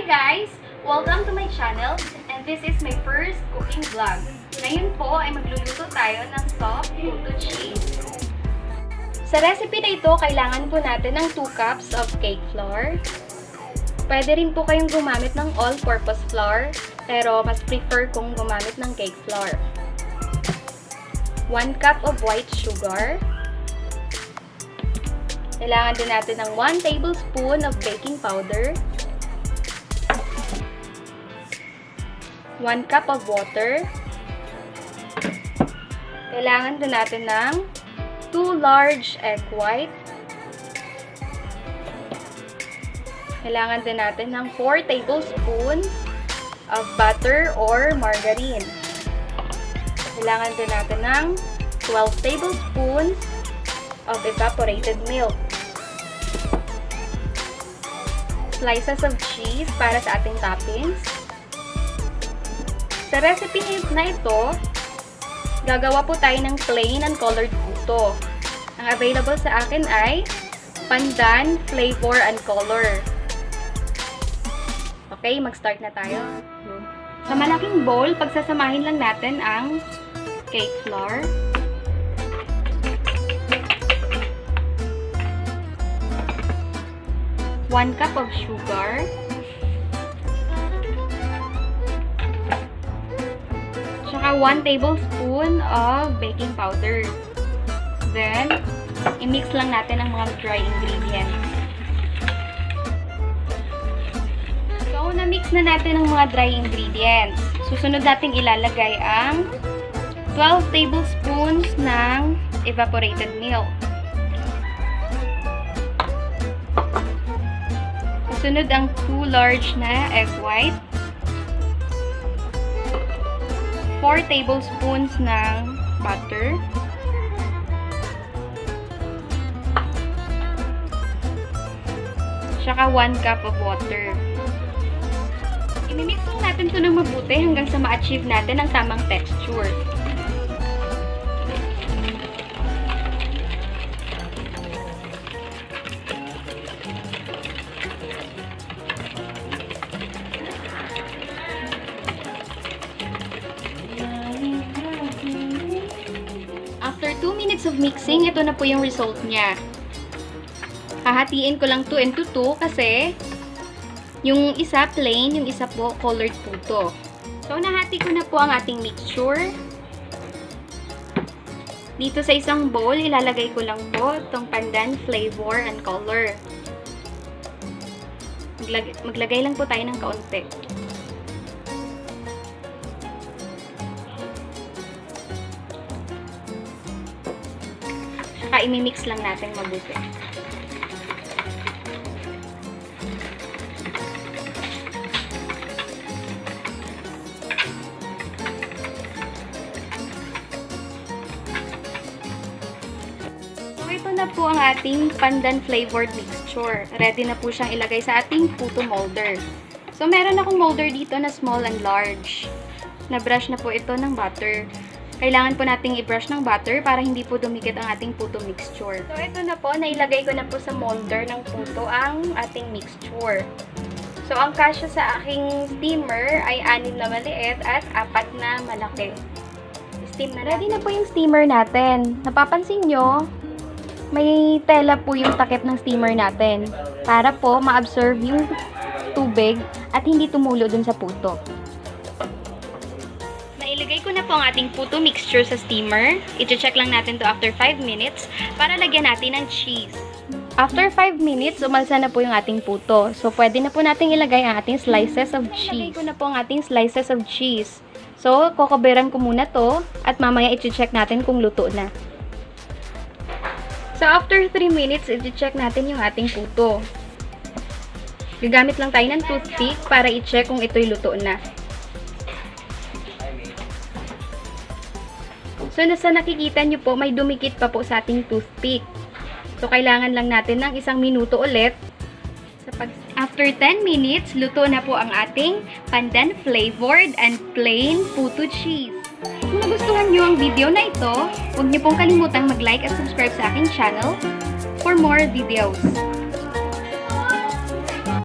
Hi guys! Welcome to my channel and this is my first cooking vlog. Ngayon po ay magluluto tayo ng soft puto cheese. Sa recipe na ito, kailangan po natin ng 2 cups of cake flour. Pwede rin po kayong gumamit ng all-purpose flour, pero mas prefer kong gumamit ng cake flour. 1 cup of white sugar. Kailangan din natin ng 1 tablespoon of baking powder. 1 cup of water. Kailangan din natin ng 2 large egg white. Kailangan din natin ng 4 tablespoons of butter or margarine. Kailangan din natin ng 12 tablespoons of evaporated milk. Slices of cheese para sa ating toppings. Sa recipe na ito, gagawa po tayo ng plain and colored puto. Ang available sa akin ay pandan, flavor, and color. Okay, mag-start na tayo. Sa malaking bowl, pagsasamahin lang natin ang cake flour. One cup of sugar. Tsaka 1 tablespoon of baking powder. Then, i-mix lang natin ang mga dry ingredients. So, na-mix na natin ang mga dry ingredients. Susunod natin ilalagay ang 12 tablespoons ng evaporated milk. Susunod ang 2 large na egg white. 4 tablespoons ng butter. Tsaka 1 cup of water. I-mix lang natin ito ng mabuti hanggang sa ma-achieve natin ang tamang texture. After 2 minutes of mixing, ito na po yung result niya. Hahatiin ko lang 2 into 2 kasi yung isa plain, yung isa po colored puto. So, nahati ko na po ang ating mixture. Dito sa isang bowl, ilalagay ko lang po itong pandan, flavor, and color. Maglagay lang po tayo ng kaunti. Saka imimix lang natin mabuti. So, ito na po ang ating pandan flavored mixture. Ready na po siyang ilagay sa ating puto molder. So, meron akong molder dito na small and large. Na-brush na po ito ng butter. Kailangan po nating i-brush ng butter para hindi po dumikit ang ating puto mixture. So, ito na po. Nailagay ko na po sa molder ng puto ang ating mixture. So, ang kasya sa aking steamer ay 6 na maliit at 4 na malaki. Steam na. Ready na po yung steamer natin. Napapansin nyo, may tela po yung takip ng steamer natin para po ma-absorb yung tubig at hindi tumulo dun sa puto. Ilagay ko na po ang ating puto mixture sa steamer. I-check lang natin to after 5 minutes para lagyan natin ng cheese. After 5 minutes, umalsa na po yung ating puto. So, pwede na po natin ilagay ang ating slices of cheese. Ilagay ko na po ang ating slices of cheese. So, kokoberan ko muna to at mamaya i-check natin kung luto na. So, after 3 minutes, i-check natin yung ating puto. Gagamit lang tayo ng toothpick para i-check kung ito'y luto na. So, nasa nakikita nyo po, may dumikit pa po sa ating toothpick. So, kailangan lang natin ng 1 minuto ulit. After 10 minutes, luto na po ang ating pandan flavored and plain puto cheese. Kung nagustuhan nyo ang video na ito, huwag nyo pong kalimutang mag-like at subscribe sa aking channel for more videos.